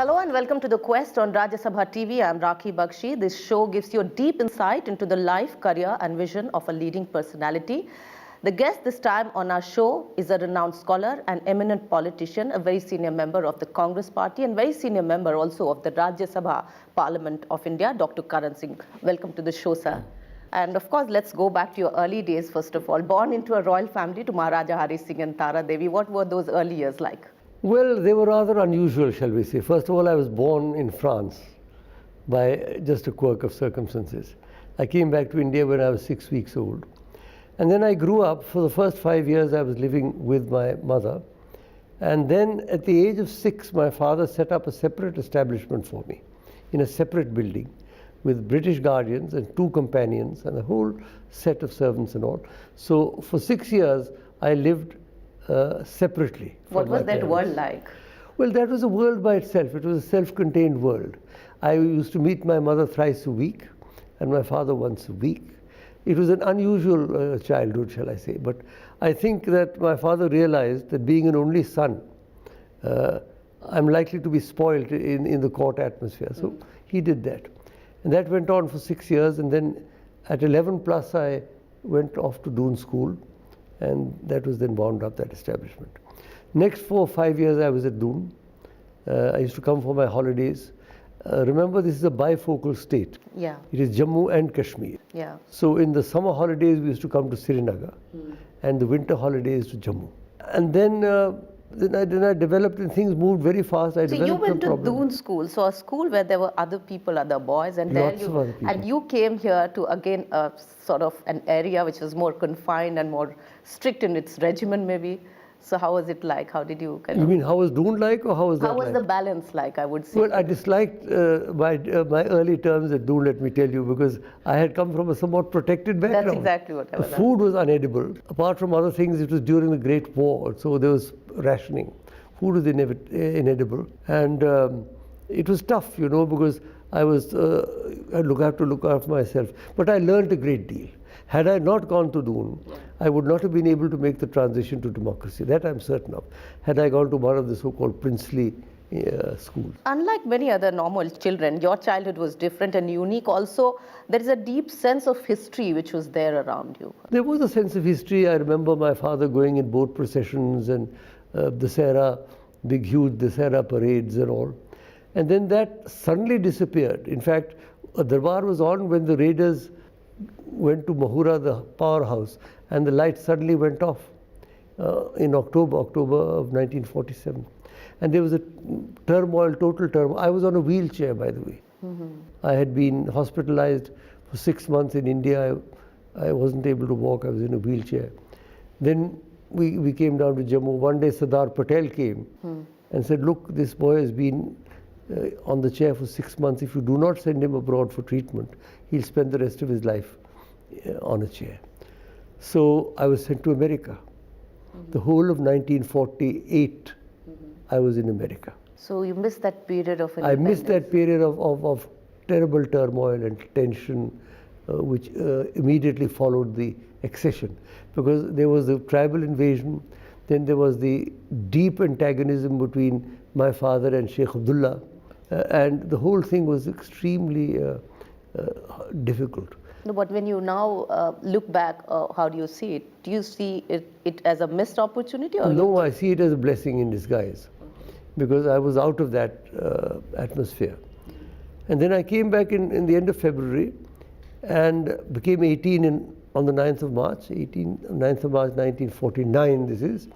Hello and welcome to The Quest on Rajya Sabha TV. I'm Rakhi Bakshi. This show gives you a deep insight into the life, career and vision of a leading personality. The guest this time on our show is a renowned scholar, an eminent politician, a very senior member of the Congress party and very senior member also of the Rajya Sabha Parliament of India, Dr. Karan Singh. Welcome to the show, sir. And of course, let's go back to your early days, first of all. Born into a royal family to Maharaja Hari Singh and Tara Devi, what were those early years like? Well, they were rather unusual, shall we say. First of all, I was born in France by just a quirk of circumstances. I came back to India when I was 6 weeks old. And then I grew up. For the first 5 years, I was living with my mother. And then at the age of 6, my father set up a separate establishment for me in a separate building with British guardians and 2 companions and a whole set of servants and all. So for 6 years, I lived separately. What was that world like? Well, that was a world by itself. It was a self-contained world. I used to meet my mother thrice a week and my father once a week. It was an unusual childhood, shall I say. But I think that my father realized that being an only son, I'm likely to be spoiled in the court atmosphere. So he did that. And that went on for 6 years. And then at 11 plus, I went off to Doon School. And that was then wound up, that establishment. Next 4 or 5 years I was at Doon. I used to come for my holidays. Remember, this is a bifocal state. Yeah. It is Jammu and Kashmir. Yeah. So in the summer holidays we used to come to Srinagar and the winter holidays to Jammu. And then I developed and things moved very fast. So you went to Doon School, so a school where there were other people, other boys, and there Lots of other people. And you came here to again sort of an area which was more confined and more strict in its regimen maybe. So how was it like? How did you You mean how was Doon like, or how was that How was like? the balance like, I would say? Well, I disliked my early terms at Doon, let me tell you, because I had come from a somewhat protected background. That's exactly what I was The food was unedible. Apart from other things, it was during the Great War, so there was rationing. Food was inedible. And it was tough, you know, because I was, I have to look after myself. But I learned a great deal. Had I not gone to Doon, I would not have been able to make the transition to democracy. That I'm certain of. Had I gone to one of the so-called princely schools. Unlike many other normal children, your childhood was different and unique. Also, there is a deep sense of history which was there around you. There was a sense of history. I remember my father going in boat processions and Dasera, big huge Dasera parades and all. And then that suddenly disappeared. In fact, a darbar was on when the raiders went to Mahura, the powerhouse, and the light suddenly went off in October of 1947. And there was a turmoil, total turmoil. I was on a wheelchair, by the way. I had been hospitalized for 6 months in India. I wasn't able to walk. I was in a wheelchair. Then we came down to Jammu. One day Sardar Patel came and said, look, this boy has been on the chair for 6 months. If you do not send him abroad for treatment, he'll spend the rest of his life on a chair. So I was sent to America. The whole of 1948, I was in America. So you missed that period of independence. I missed that period of terrible turmoil and tension which immediately followed the accession. Because there was the tribal invasion, then there was the deep antagonism between my father and Sheikh Abdullah, and the whole thing was extremely difficult. No, but when you now look back, how do you see it? Do you see it as a missed opportunity? Or no, I see it as a blessing in disguise, because I was out of that atmosphere. And then I came back in the end of February and became 18 on the 9th of March, 9th of March 1949 this is.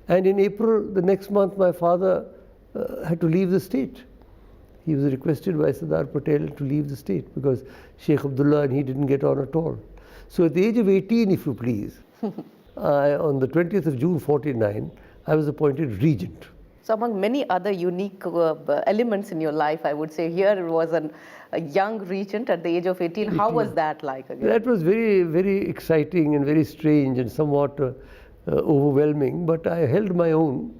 And in April, the next month, my father had to leave the state. He was requested by Sardar Patel to leave the state because Sheikh Abdullah and he didn't get on at all. So at the age of 18, if you please, on the 20th of June 49, I was appointed regent. So among many other unique elements in your life, I would say here it was a young regent at the age of 18. How was that like again? That was very, very exciting and very strange and somewhat overwhelming, but I held my own.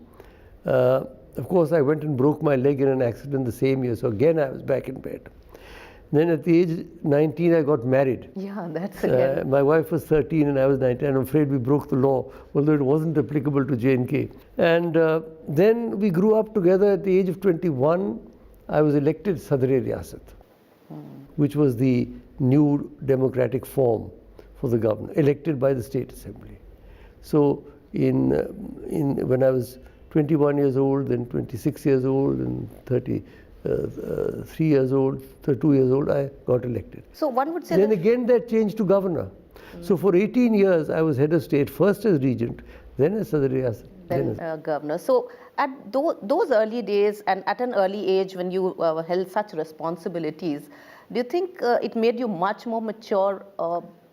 Of course, I went and broke my leg in an accident the same year, so again I was back in bed. Then at the age of 19, I got married. Yeah, that's again. My wife was 13 and I was 19. I'm afraid we broke the law, although it wasn't applicable to J&K. And then we grew up together at the age of 21. I was elected Sadr-e Riyasat, which was the new democratic form for the governor, elected by the State Assembly. So when I was 21 years old, then 26 years old, and 33 years old, 32 years old, I got elected. So one would say Then that again that changed to governor. So for 18 years I was head of state, first as regent, then as Sadr-e Riyasat. then governor. So at those early days and at an early age when you held such responsibilities, do you think it made you much more mature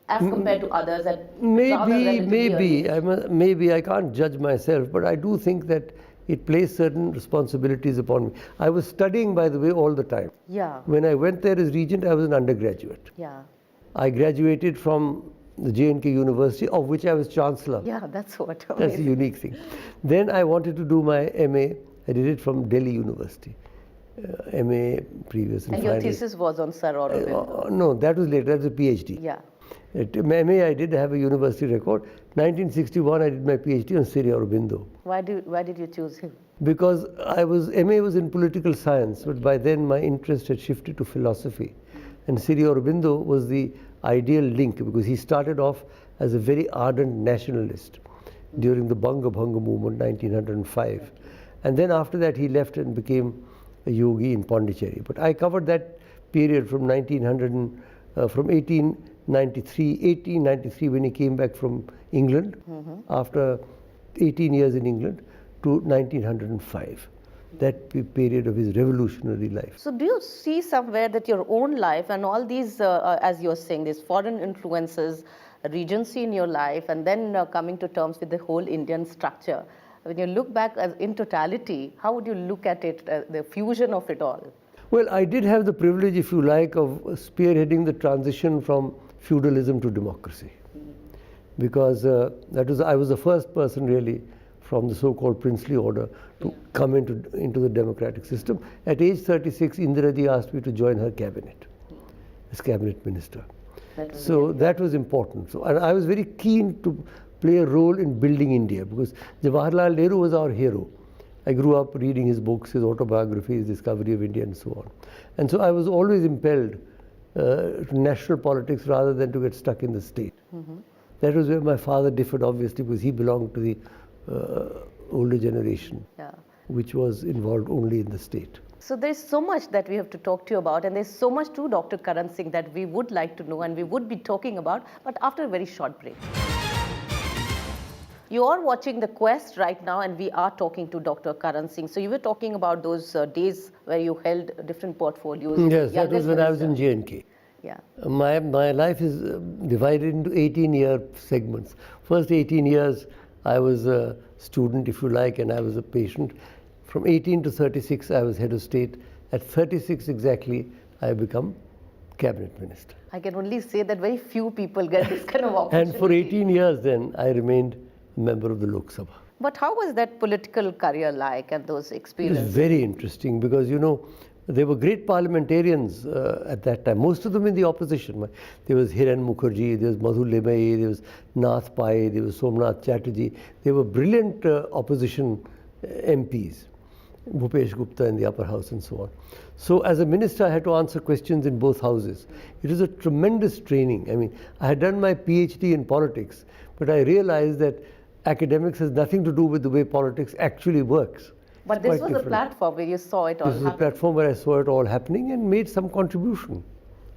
as compared to others at rather relatively early age? Maybe I can't judge myself, but I do think that it placed certain responsibilities upon me. I was studying, by the way, all the time. Yeah, When I went there as regent, I was an undergraduate. yeah, I graduated from the J&K University, of which I was chancellor. yeah, that's what. That's a unique thing. Then I wanted to do my MA. I did it from Delhi University. MA previous and And your final. thesis was on Sir Aurobindo. No, that was later. That was a PhD. Yeah. At MA, I did have a university record. 1961, I did my PhD on Sri Aurobindo. Why did you choose him? Because MA was in political science, but by then my interest had shifted to philosophy. And Sri Aurobindo was the ideal link because he started off as a very ardent nationalist during the Banga Bhanga movement, 1905. And then after that, he left and became a yogi in Pondicherry. But I covered that period from 1893 when he came back from England after 18 years in England to 1905. That period of his revolutionary life. So do you see somewhere that your own life and all these, as you're saying, these foreign influences, regency in your life, and then coming to terms with the whole Indian structure, when you look back in totality, how would you look at it, the fusion of it all? Well, I did have the privilege, if you like, of spearheading the transition from feudalism to democracy. Because I was the first person really from the so-called princely order to come into the democratic system. At age 36, Indira Ji asked me to join her cabinet as cabinet minister. That was important. And I was very keen to play a role in building India because Jawaharlal Nehru was our hero. I grew up reading his books, his autobiography, his discovery of India and so on. And so I was always impelled to national politics rather than to get stuck in the state. That was where my father differed, obviously, because he belonged to the older generation, which was involved only in the state. So there's so much that we have to talk to you about, and there's so much to Dr. Karan Singh that we would like to know and we would be talking about, but after a very short break. You are watching The Quest right now, and we are talking to Dr. Karan Singh. So you were talking about those days where you held different portfolios. Yes, that was when I was in J&K. Yeah. My life is divided into 18-year segments. First 18 years, I was a student, if you like, and I was a patient. From 18 to 36, I was head of state. At 36 exactly, I become cabinet minister. I can only say that very few people get this kind of opportunity. And for 18 years then, I remained a member of the Lok Sabha. But how was that political career like and those It experiences? was very interesting because, you know, there were great parliamentarians at that time, most of them in the opposition. There was Hiran Mukherjee, there was Madhu Lemay, there was Nath Pai, there was Somnath Chatterjee. They were brilliant opposition MPs, Bhupesh Gupta in the upper house and so on. So as a minister, I had to answer questions in both houses. It was a tremendous training. I mean, I had done my PhD in politics, but I realized that academics has nothing to do with the way politics actually works. But this was a platform where you saw it all This was a platform where I saw it all happening and made some contribution,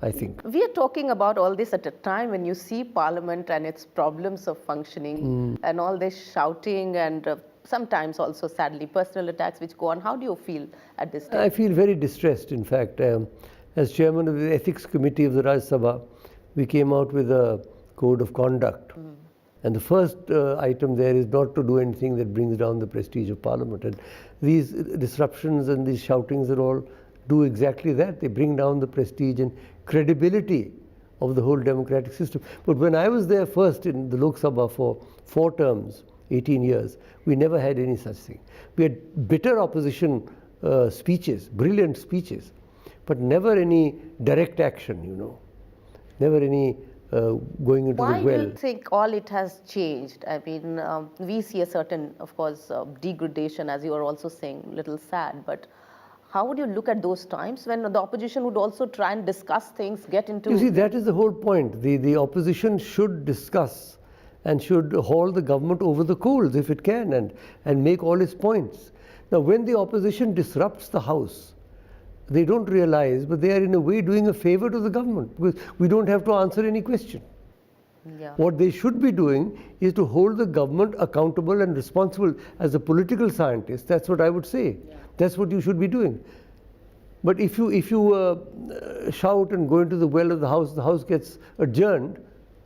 I think. We are talking about all this at a time when you see Parliament and its problems of functioning and all this shouting and sometimes also, sadly, personal attacks which go on. How do you feel at this time? I feel very distressed, in fact. As chairman of the Ethics Committee of the Rajya Sabha, we came out with a code of conduct. And the first item there is not to do anything that brings down the prestige of Parliament. And these disruptions and these shoutings and all do exactly that. They bring down the prestige and credibility of the whole democratic system. But when I was there first in the Lok Sabha for 4 terms, 18 years, we never had any such thing. We had bitter opposition speeches, brilliant speeches, but never any direct action, you know, never any going into the well. Why do you think all it has changed? I mean, we see a certain, of course, degradation, as you are also saying, little sad, but how would you look at those times when the opposition would also try and discuss things, get into... You see, that is the whole point. The opposition should discuss and should haul the government over the coals if it can and make all its points. Now, when the opposition disrupts the House, they don't realize, but they are in a way doing a favor to the government because we don't have to answer any question. Yeah. What they should be doing is to hold the government accountable and responsible as a political scientist. That's what I would say. Yeah. That's what you should be doing. But if you shout and go into the well of the House gets adjourned,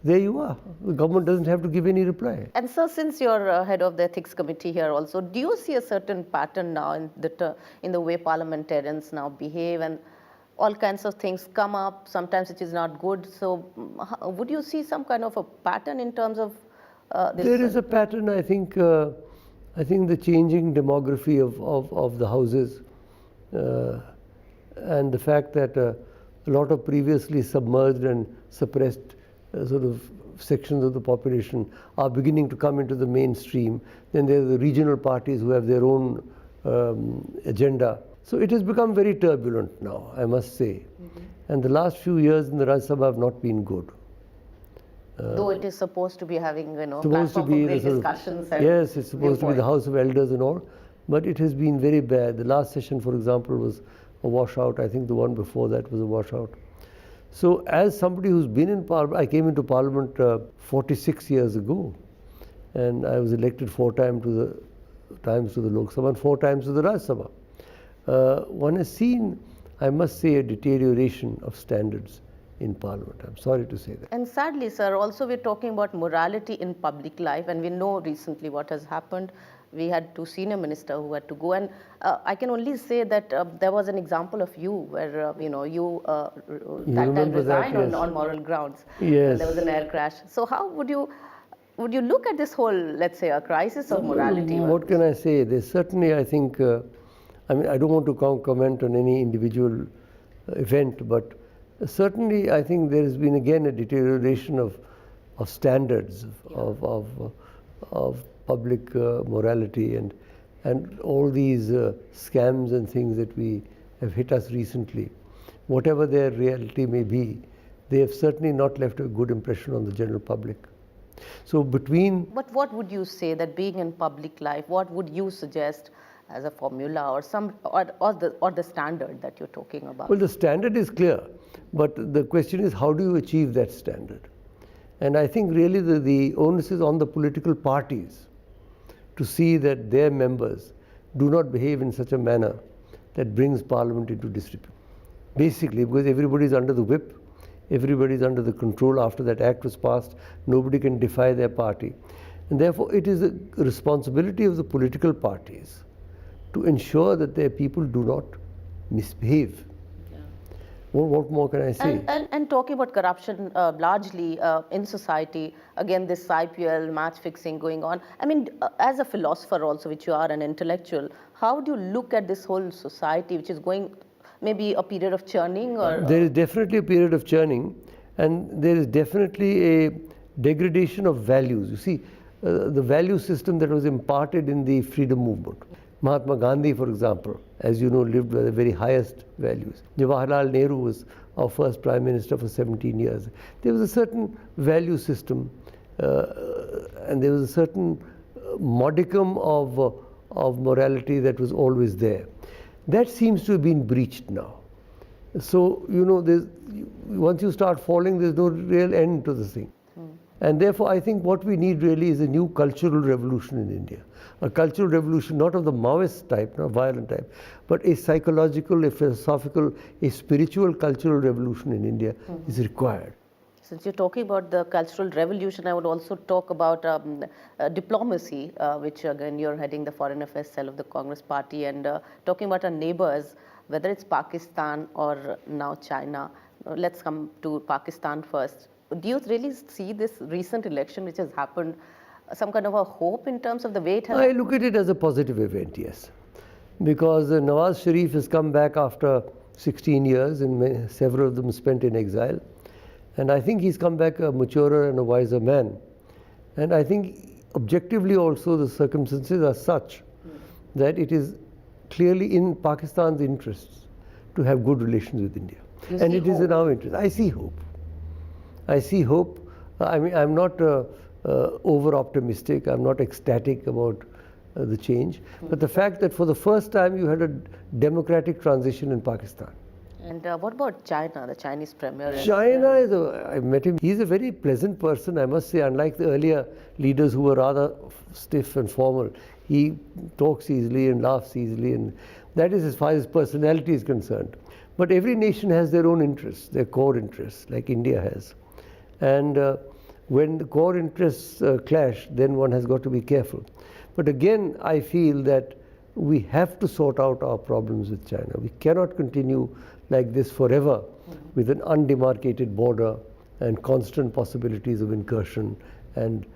there you are. The government doesn't have to give any reply. And so, since you're head of the ethics committee here also, do you see a certain pattern now in the way parliamentarians now behave, and all kinds of things come up, sometimes it is not good? So would you see some kind of a pattern in terms of this? There is a pattern, I think. I think the changing demography of the houses and the fact that a lot of previously submerged and suppressed sort of sections of the population are beginning to come into the mainstream. Then there are the regional parties who have their own agenda. So it has become very turbulent now, I must say. Mm-hmm. And the last few years in the Rajya Sabha have not been good. Though it is supposed to be having, supposed to be great discussions. Yes, it's supposed to be the House of Elders and all. But it has been very bad. The last session, for example, was a washout. I think the one before that was a washout. So as somebody who's been in Parliament, I came into Parliament 46 years ago. And I was elected 4 times to the Lok Sabha and 4 times to the Rajya Sabha. One has seen, I must say, a deterioration of standards in Parliament. I'm sorry to say that. And sadly, sir, also we're talking about morality in public life, and we know recently what has happened. We had 2 senior ministers who had to go, and I can only say that there was an example of you where you that time resigned yes. on moral grounds. Yes. There was an air crash. So how would you look at this whole, let's say, a crisis of morality? What can I say? There's certainly, I think, I mean, I don't want to comment on any individual event, but certainly I think there has been again a deterioration of standards of public morality and all these scams and things that we have hit us recently. Whatever their reality may be, they have certainly not left a good impression on the general public. So But what would you say that being in public life, what would you suggest as a formula or the standard that you're talking about? Well, the standard is clear, but the question is how do you achieve that standard? And I think really the onus is on the political parties to see that their members do not behave in such a manner that brings Parliament into disrepute. Basically, because everybody is under the whip, everybody is under the control after that act was passed, nobody can defy their party. And therefore, it is the responsibility of the political parties to ensure that their people do not misbehave. Yeah. What more can I say? And talking about corruption largely in society, again this IPL match fixing going on. I mean, as a philosopher also, which you are an intellectual, how do you look at this whole society which is going maybe a period of churning? Or there is definitely a period of churning, and there is definitely a degradation of values. You see, the value system that was imparted in the freedom movement. Mahatma Gandhi, for example, as you know, lived by the very highest values. Jawaharlal Nehru was our first Prime Minister for 17 years. There was a certain value system and there was a certain modicum of morality that was always there. That seems to have been breached now. So, once you start falling, there's no real end to the thing. And therefore, I think what we need really is a new cultural revolution in India. A cultural revolution not of the Maoist type, not violent type, but a psychological, a philosophical, a spiritual cultural revolution in India is required. Since you're talking about the cultural revolution, I would also talk about diplomacy, which again you're heading the foreign affairs cell of the Congress party, and talking about our neighbors, whether it's Pakistan or now China. Let's come to Pakistan first. Do you really see this recent election which has happened some kind of a hope in terms of the way it has? I look at it as a positive event, yes. Because Nawaz Sharif has come back after 16 years and several of them spent in exile. And I think he's come back a maturer and a wiser man. And I think objectively also the circumstances are such that it is clearly in Pakistan's interests to have good relations with India. You And see it is in hope? our interest. I see hope. I see hope. I mean, I'm not over-optimistic. I'm not ecstatic about the change. But the fact that for the first time you had a democratic transition in Pakistan. And what about China, the Chinese premier? China is I met him. He's a very pleasant person, I must say, unlike the earlier leaders who were rather stiff and formal. He talks easily and laughs easily, and that is as far as personality is concerned. But every nation has their own interests, their core interests, like India has. And when the core interests clash, then one has got to be careful. But again, I feel that we have to sort out our problems with China. We cannot continue like this forever with an undemarcated border and constant possibilities of incursion and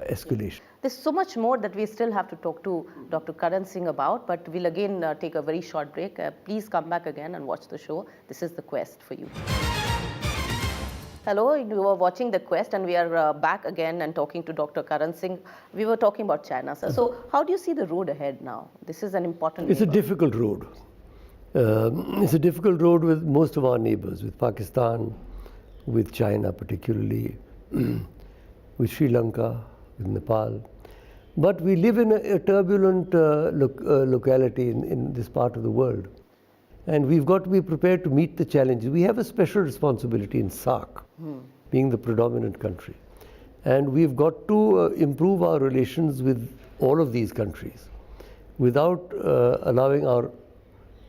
escalation. There's so much more that we still have to talk to Dr. Karan Singh about, but we'll again take a very short break. Please come back again and watch the show. This is The Quest for you. Hello, you are watching The Quest, and we are back again and talking to Dr. Karan Singh. We were talking about China, sir. So how do you see the road ahead now? This is an important It's a neighbor. difficult road. It's a difficult road with most of our neighbors, with Pakistan, with China particularly, with Sri Lanka, with Nepal. But we live in a turbulent locality in this part of the world. And we've got to be prepared to meet the challenges. We have a special responsibility in SAARC, being the predominant country. And we've got to improve our relations with all of these countries without allowing our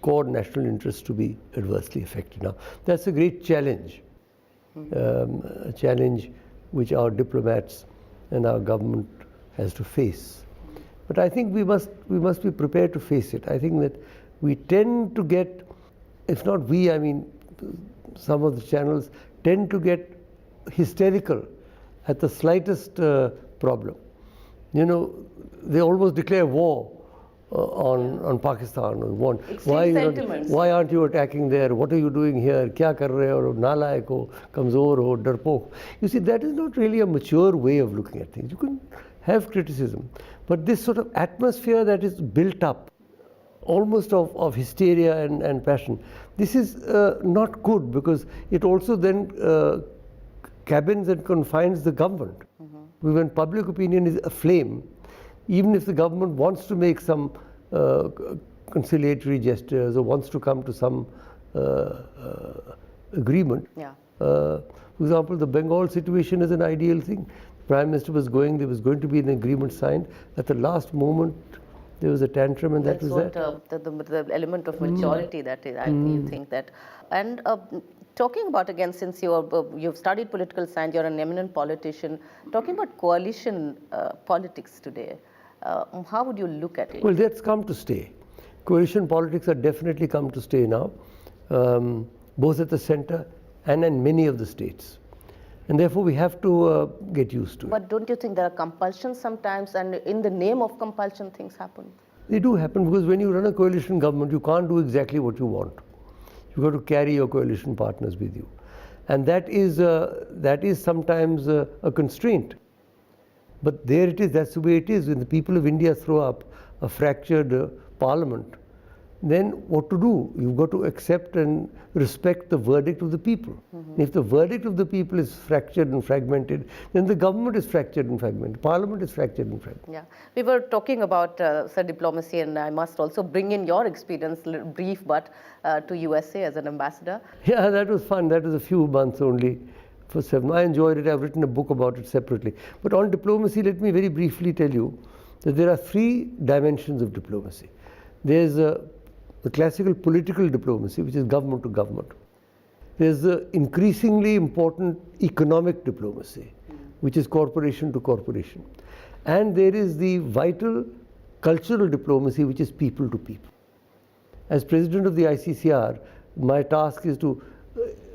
core national interests to be adversely affected. Now, that's a great challenge, a challenge which our diplomats and our government has to face. But I think we must be prepared to face it. I think that we tend to get, if not we, I mean, some of the channels tend to get hysterical at the slightest problem. You know, they almost declare war on Pakistan. Why aren't you attacking there? What are you doing here? Kya kar rahe ho? Nalayak ho, kamzor ho, darpok. You see, that is not really a mature way of looking at things. You can have criticism, but this sort of atmosphere that is built up, almost of hysteria and passion, this is not good, because it also then cabins and confines the government. When public opinion is aflame, even if the government wants to make some conciliatory gestures or wants to come to some agreement. For example, the Bengal situation is an ideal thing. The Prime Minister was going, there was going to be an agreement signed. At the last moment, there was a tantrum, and that was that. The element of maturity that is, I think that. And talking about, again, since you've studied political science, you're an eminent politician, talking about coalition politics today, how would you look at it? Well, that's come to stay. Coalition politics are definitely come to stay now, both at the center and in many of the states. And therefore, we have to get used to it. But don't you think there are compulsions sometimes, and in the name of compulsion, things happen? They do happen, because when you run a coalition government, you can't do exactly what you want. You've got to carry your coalition partners with you. And that is sometimes a constraint. But there it is, that's the way it is. When the people of India throw up a fractured parliament, then what to do? You've got to accept and respect the verdict of the people. If the verdict of the people is fractured and fragmented, then the government is fractured and fragmented, parliament is fractured and fragmented. Yeah, we were talking about diplomacy, and I must also bring in your experience, brief, but to USA as an ambassador. Yeah, that was fun. That was a few months only. For 7. I enjoyed it. I've written a book about it separately. But on diplomacy, let me very briefly tell you that there are 3 dimensions of diplomacy. There's the classical political diplomacy, which is government to government. There's the increasingly important economic diplomacy, which is corporation to corporation. And there is the vital cultural diplomacy, which is people to people. As president of the ICCR, my task is to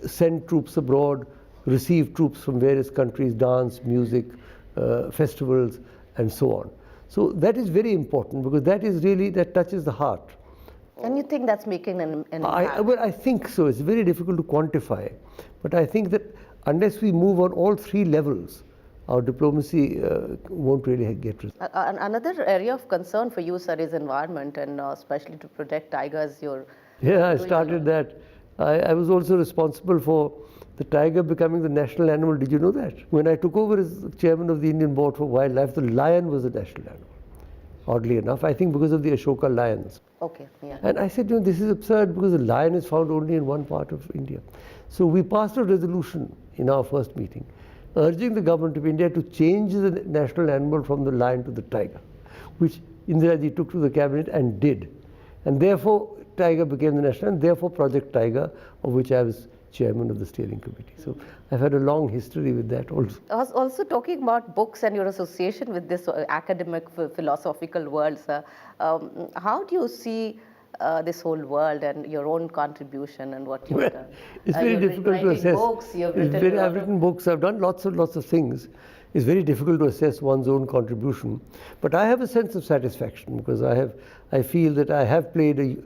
send troops abroad, receive troops from various countries, dance, music, festivals, and so on. So that is very important, because that is really, that touches the heart. And you think that's making an impact? Well, I think so. It's very difficult to quantify. But I think that unless we move on all 3 levels, our diplomacy won't really get results. Another area of concern for you, sir, is environment, and especially to protect tigers. Yeah, I started that. I was also responsible for the tiger becoming the national animal. Did you know that? When I took over as chairman of the Indian Board for Wildlife, the lion was the national animal. Oddly enough, I think because of the Ashoka lions. Okay, yeah. And I said, this is absurd because the lion is found only in one part of India. So we passed a resolution in our first meeting urging the government of India to change the national animal from the lion to the tiger, which Indiraji took to the cabinet and did. And therefore, tiger became the national, and therefore Project Tiger, of which I was chairman of the steering committee. So I've had a long history with that also. I was also talking about books and your association with this academic philosophical world, sir. How do you see this whole world and your own contribution and what you've done? It's very difficult to assess. Books, I've written books, I've done lots of things. It's very difficult to assess one's own contribution. But I have a sense of satisfaction because I feel that I have played a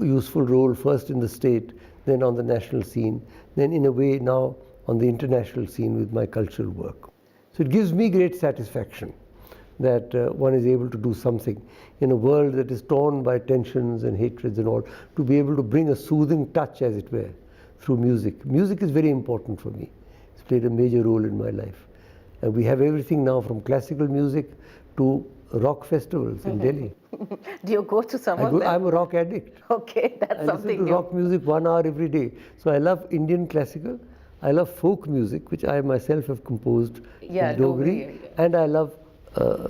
useful role first in the state, then on the national scene, then in a way now on the international scene with my cultural work. So it gives me great satisfaction that one is able to do something in a world that is torn by tensions and hatreds and all, to be able to bring a soothing touch, as it were, through music. Music is very important for me. It's played a major role in my life. And we have everything now from classical music to rock festivals in Delhi. Do you go to some of them? I'm a rock addict. Okay, that's something I listen to rock music 1 hour every day. So I love Indian classical, I love folk music, which I myself have composed in Dogri, and I love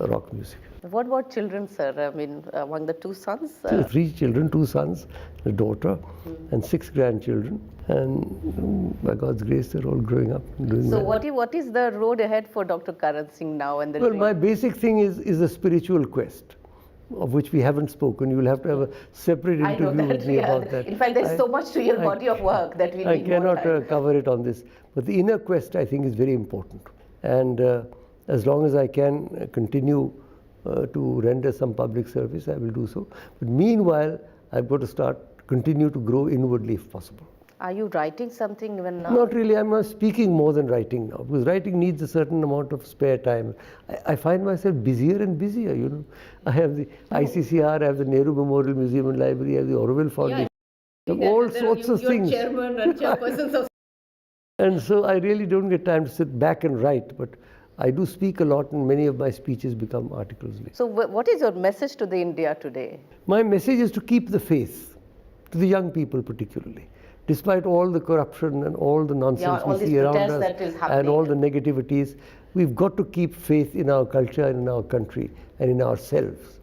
rock music. What about children, sir? I mean, among the 2 sons? 3 children, 2 sons, a daughter, and 6 grandchildren. And by God's grace, they're all growing up and doing well. So what is the road ahead for Dr. Karan Singh now? And well, my basic thing is a spiritual quest, of which we haven't spoken. You will have to have a separate interview with me about that. In fact, there's so much to your body of work that we need I cannot cover it on this. But the inner quest, I think, is very important. And as long as I can continue to render some public service, I will do so. But meanwhile, I've got to continue to grow inwardly if possible. Are you writing something even now? Not really. I'm speaking more than writing now, because writing needs a certain amount of spare time. I find myself busier and busier, you know. I have the ICCR, I have the Nehru Memorial Museum and Library, I have the Orwell Foundation. All sorts of things. You're chairman and chairpersons of... And so I really don't get time to sit back and write, but I do speak a lot, and many of my speeches become articles later. So what is your message to the India today? My message is to keep the faith, to the young people particularly. Despite all the corruption and all the nonsense we see around us and all the negativities, we've got to keep faith in our culture and in our country and in ourselves.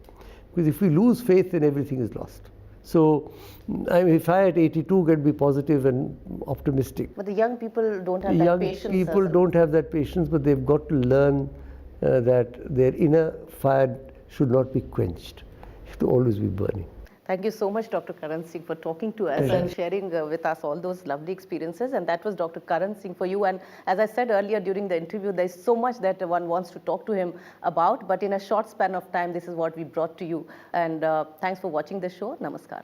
Because if we lose faith, then everything is lost. So if I at 82 can be positive and optimistic. But the young people don't have that patience. Young people don't have that patience, but they've got to learn that their inner fire should not be quenched. It should always be burning. Thank you so much, Dr. Karan Singh, for talking to us and sharing with us all those lovely experiences. And that was Dr. Karan Singh for you. And as I said earlier during the interview, there's so much that one wants to talk to him about. But in a short span of time, this is what we brought to you. And thanks for watching the show. Namaskar.